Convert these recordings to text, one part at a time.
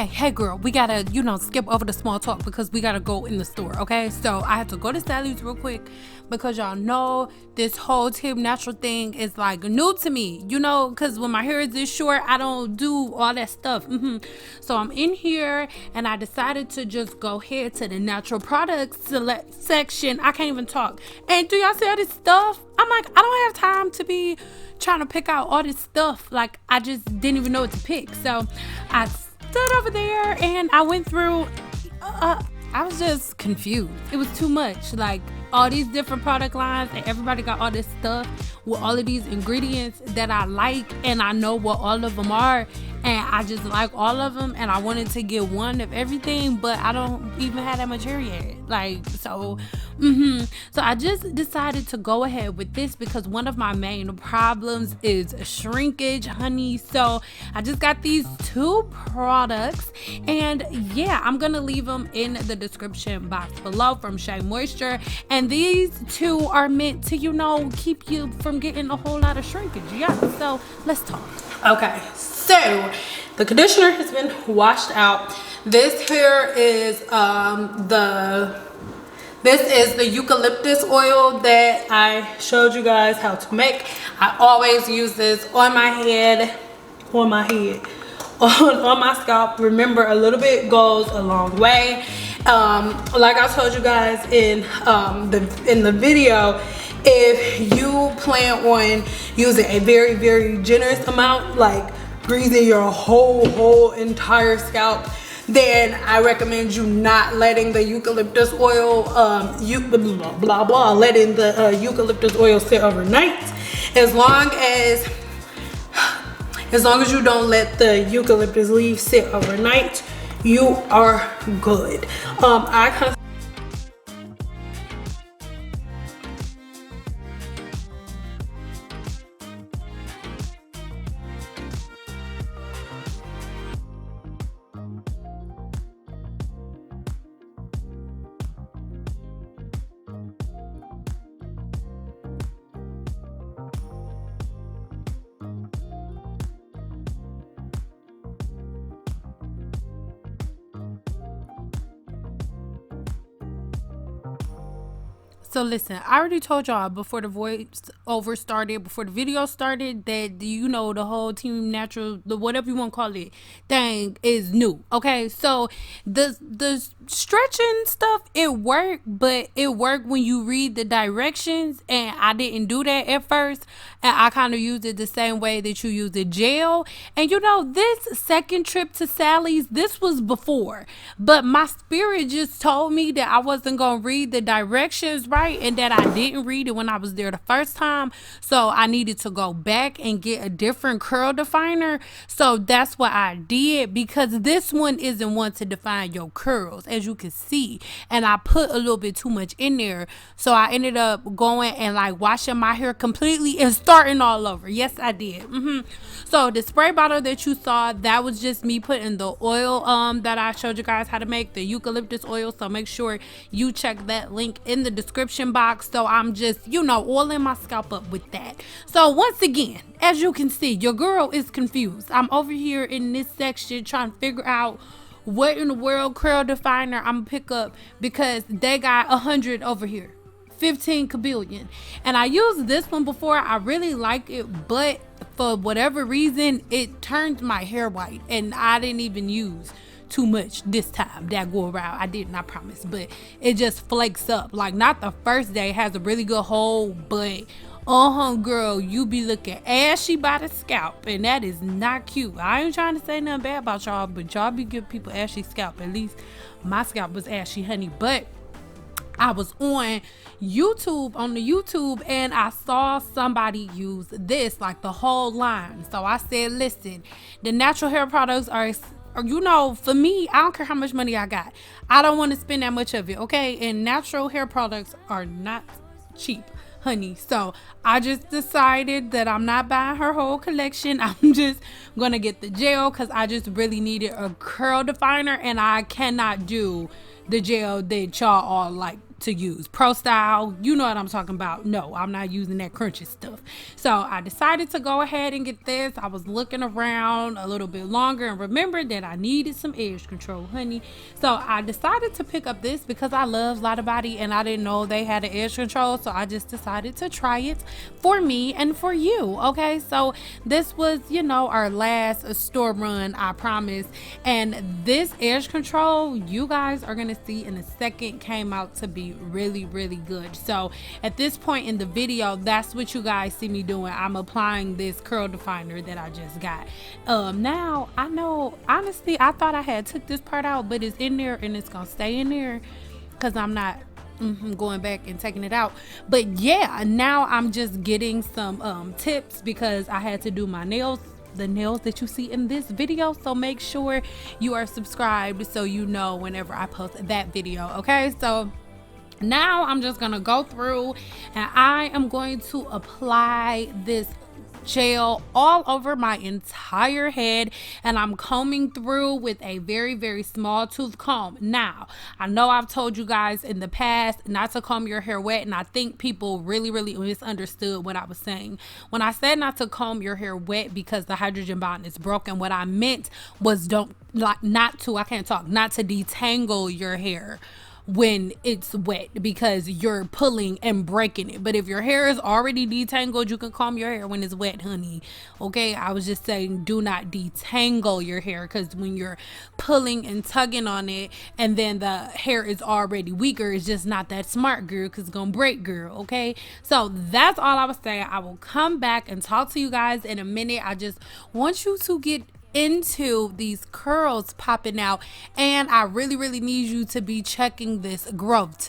Okay, hey girl, we gotta, skip over the small talk because we gotta go in the store, okay? So I had to go to Sally's real quick because y'all know this whole Team Natural thing is like new to me, because when my hair is this short, I don't do all that stuff. So I'm in here and I decided to just go ahead to the natural products select section. I can't even talk. And do y'all see all this stuff? I'm like, I don't have time to be trying to pick out all this stuff. Like, I just didn't even know what to pick. So I stood over there and I went through. I was just confused. It was too much. Like, all these different product lines and everybody got all this stuff with all of these ingredients that I like, and I know what all of them are, and I just like all of them, and I wanted to get one of everything, but I don't even have that much hair yet. So I just decided to go ahead with this because one of my main problems is shrinkage, honey. So I just got these two products, and yeah, I'm gonna leave them in the description box below from Shea Moisture, and these two are meant to keep you from getting a whole lot of shrinkage. Yeah, so let's talk. Okay, so the conditioner has been washed out. This here is the eucalyptus oil that I showed you guys how to make. I always use this on my head, on my scalp. Remember, a little bit goes a long way. Like I told you guys in the video, if you plan on using a very, very generous amount, like greasing your whole entire scalp, then I recommend you not letting the eucalyptus oil, letting the eucalyptus oil sit overnight. As long as you don't let the eucalyptus leaves sit overnight, you are good. So listen, I already told y'all before the voiceover started, before the video started, that the whole Team Natural, the whatever you want to call it, thing is new. Okay, so the stretching stuff, it worked, but it worked when you read the directions, and I didn't do that at first, and I kind of used it the same way that you use the gel. And this second trip to Sally's, this was before, but my spirit just told me that I wasn't gonna read the directions right, and that I didn't read it when I was there the first time, so I needed to go back and get a different curl definer. So that's what I did, because this one isn't one to define your curls, as you can see, and I put a little bit too much in there, so I ended up going and washing my hair completely and starting all over. Yes, I did. So the spray bottle that you saw, that was just me putting the oil that I showed you guys how to make, the eucalyptus oil. So make sure you check that link in the description box. So I'm just oiling my scalp up with that. So once again, as you can see, your girl is confused. I'm over here in this section trying to figure out what in the world curl definer I'm gonna pick up, because they got 100 over here, 15 kabillion, and I used this one before. I really like it, but for whatever reason it turned my hair white, and I didn't even use too much this time that go around. I didn't, I promise, but it just flakes up. Like, not the first day, it has a really good hold, but girl, you be looking ashy by the scalp, and that is not cute. I ain't trying to say nothing bad about y'all, but y'all be giving people ashy scalp. At least my scalp was ashy, honey. But I was on the YouTube, and I saw somebody use this, like the whole line. So I said, listen, the natural hair products are, for me, I don't care how much money I got, I don't want to spend that much of it, okay? And natural hair products are not cheap, honey. So I just decided that I'm not buying her whole collection. I'm just gonna get the gel, because I just really needed a curl definer, and I cannot do the gel that y'all all to use. Pro Style, you know what I'm talking about. No, I'm not using that crunchy stuff. So I decided to go ahead and get this. I was looking around a little bit longer and remembered that I needed some edge control, honey. So I decided to pick up this because I love Lotta Body and I didn't know they had an edge control. So I just decided to try it for me and for you. Okay, so this was, you know, our last store run, I promise. And this edge control, you guys are gonna see in a second, came out to be really, really good. So at this point in the video, that's what you guys see me doing. I'm applying this curl definer that I just got. Now I know, honestly, I thought I had took this part out, but it's in there and it's gonna stay in there because I'm not going back and taking it out. But yeah, now I'm just getting some tips because I had to do my nails, the nails that you see in this video. So make sure you are subscribed so you know whenever I post that video. Okay, so now I'm just gonna go through and I am going to apply this gel all over my entire head, and I'm combing through with a very, very small tooth comb. Now, I know I've told you guys in the past not to comb your hair wet, and I think people really, really misunderstood what I was saying. When I said not to comb your hair wet because the hydrogen bond is broken, what I meant was not to detangle your hair when it's wet because you're pulling and breaking it. But if your hair is already detangled, you can comb your hair when it's wet, honey. Okay, I was just saying do not detangle your hair because when you're pulling and tugging on it and then the hair is already weaker, it's just not that smart, girl, because it's gonna break, girl. Okay, so that's all I was saying. I will come back and talk to you guys in a minute. I just want you to get into these curls popping out, and I really, really need you to be checking this growth.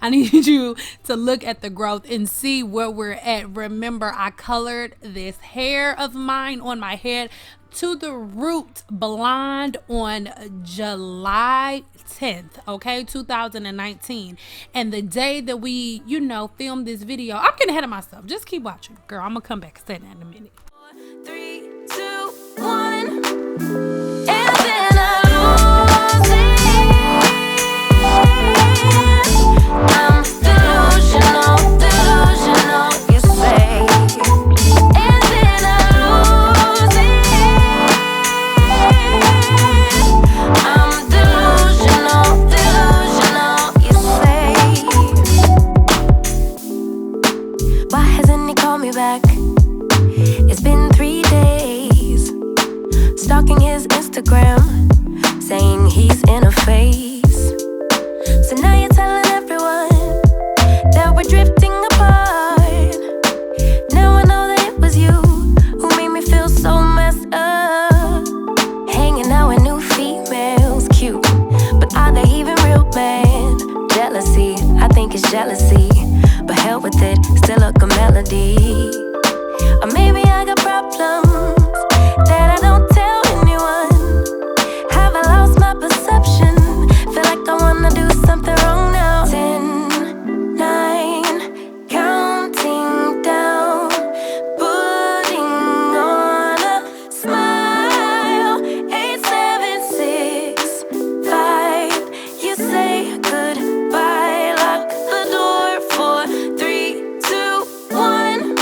I need you to look at the growth and see where we're at. Remember, I colored this hair of mine on my head to the root blonde on July 10th, okay, 2019. And the day that we, you know, filmed this video, I'm getting ahead of myself. Just keep watching, girl. I'm gonna come back and say that in a minute. 3, 2, 1, and then I lose it. I'm delusional, you say. And then I lose it. I'm delusional, you say. Why hasn't he called me back? It's been 3 days, stalking his Instagram, saying he's in a phase. So now you're telling everyone that we're drifting apart. Now I know that it was you who made me feel so messed up. Hanging out with new females, cute, but are they even real, man? Jealousy, I think it's jealousy, but hell with it, still a good melody. Or maybe I got problems that I don't tell anyone. Have I lost my perception? Feel like I wanna do something wrong now. 10, 9, counting down, putting on a smile. 8, 7, 6, 5. You say goodbye, lock the door for 3, 2, 1.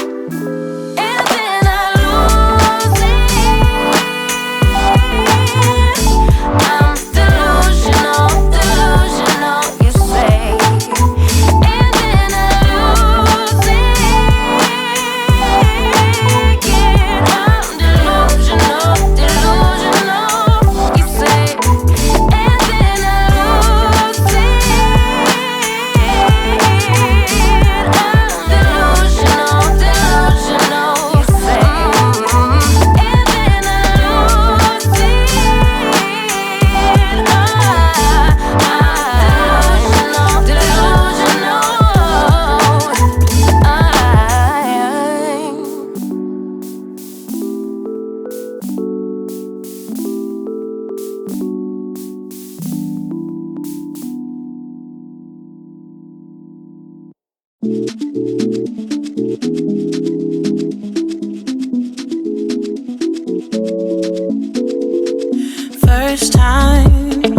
First time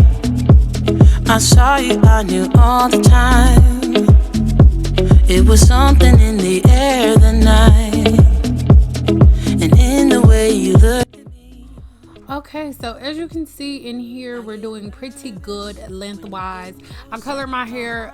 I I saw you, I knew all the time. It was something in the air that night, and in the way you looked. Okay, so as you can see in here, we're doing pretty good lengthwise. I color my hair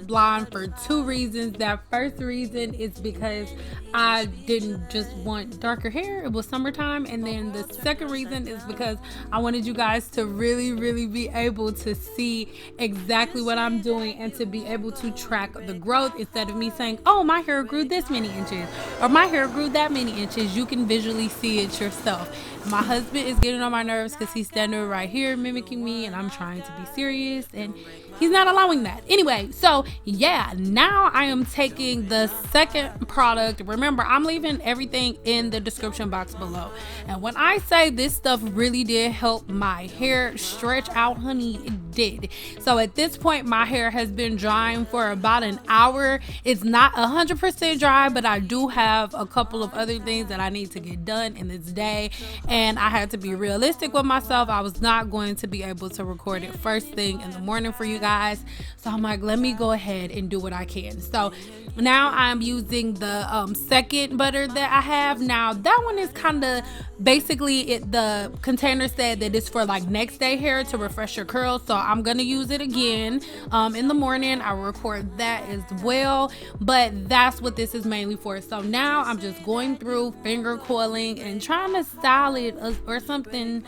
blonde for two reasons. That first reason is because I didn't just want darker hair, it was summertime. And then the second reason is because I wanted you guys to really be able to see exactly what I'm doing and to be able to track the growth instead of me saying, oh, my hair grew this many inches or my hair grew that many inches. You can visually see it yourself. My husband is getting on my nerves because he's standing right here mimicking me, and I'm trying to be serious, and he's not allowing that. Anyway, so yeah, now I am taking the second product. Remember, I'm leaving everything in the description box below. And when I say this stuff really did help my hair stretch out, honey, it did. So at this point, my hair has been drying for about an hour. It's not 100% dry, but I do have a couple of other things that I need to get done in this day. And I had to be realistic with myself. I was not going to be able to record it first thing in the morning for you guys. So I'm like, let me go ahead and do what I can. So now I'm using the second butter that I have. Now that one is kind of basically the container said that it's for like next day hair to refresh your curls. So I'm going to use it again in the morning. I will record that as well. But that's what this is mainly for. So now I'm just going through finger coiling and trying to style it or something,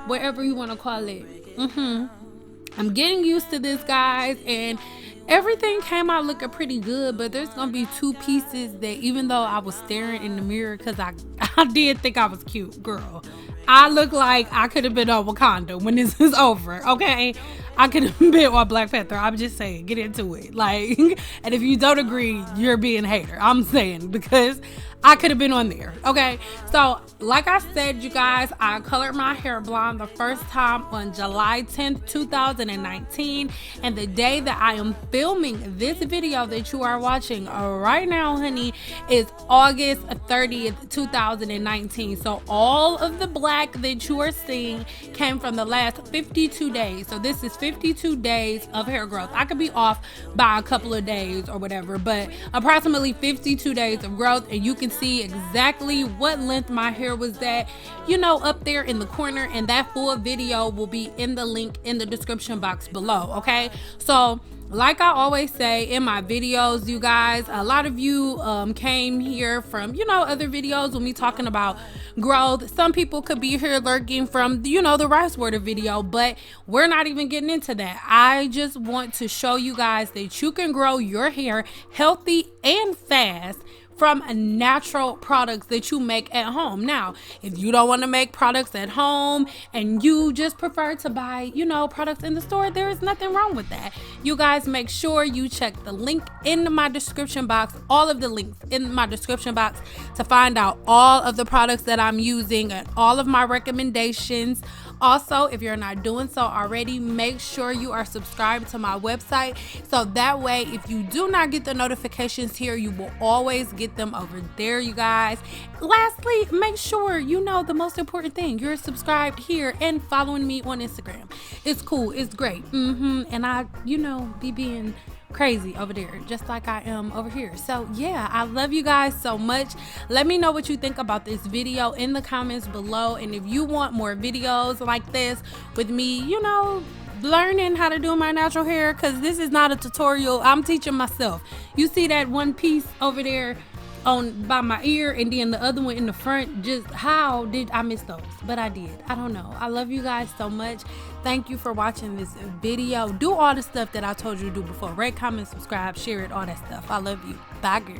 whatever you want to call it. I'm getting used to this, guys, and everything came out looking pretty good, but there's gonna be two pieces that even though I was staring in the mirror, because I did think I was cute, girl. I look like I could have been on Wakanda when this is over, okay? I could have been on Black Panther. I'm just saying, get into it. Like, and if you don't agree, you're being a hater. I'm saying, because I could have been on there, okay? So, like I said, you guys, I colored my hair blonde the first time on July 10th, 2019. And the day that I am filming this video that you are watching right now, honey, is August 30th, 2019. So, all of the black that you are seeing came from the last 52 days. So, this is 52 days of hair growth. I could be off by a couple of days or whatever, but approximately 52 days of growth, and you can see exactly what length my hair was at, you know, up there in the corner, and that full video will be in the link in the description box below. Okay, so like I always say in my videos, you guys, a lot of you came here from, you know, other videos when we talking about growth. Some people could be here lurking from, you know, the rice water video, but we're not even getting into that. I just want to show you guys that you can grow your hair healthy and fast from natural products that you make at home. Now, if you don't want to make products at home and you just prefer to buy, you know, products in the store, there is nothing wrong with that. You guys make sure you check the link in my description box, all of the links in my description box, to find out all of the products that I'm using and all of my recommendations. Also, if you're not doing so already, make sure you are subscribed to my website, so that way if you do not get the notifications here, you will always get them over there, you guys. Lastly, make sure you know the most important thing: you're subscribed here and following me on Instagram. It's cool, it's great, and I, you know, be being crazy over there just like I am over here. So yeah, I love you guys so much. Let me know what you think about this video in the comments below, and if you want more videos like this with me, you know, learning how to do my natural hair, because this is not a tutorial, I'm teaching myself. You see that one piece over there on by my ear and then the other one in the front? Just how did I miss those? But I did. I don't know. I love you guys so much. Thank you for watching this video. Do all the stuff that I told you to do before. Rate, comment, subscribe, share it, all that stuff. I love you. Bye, girl.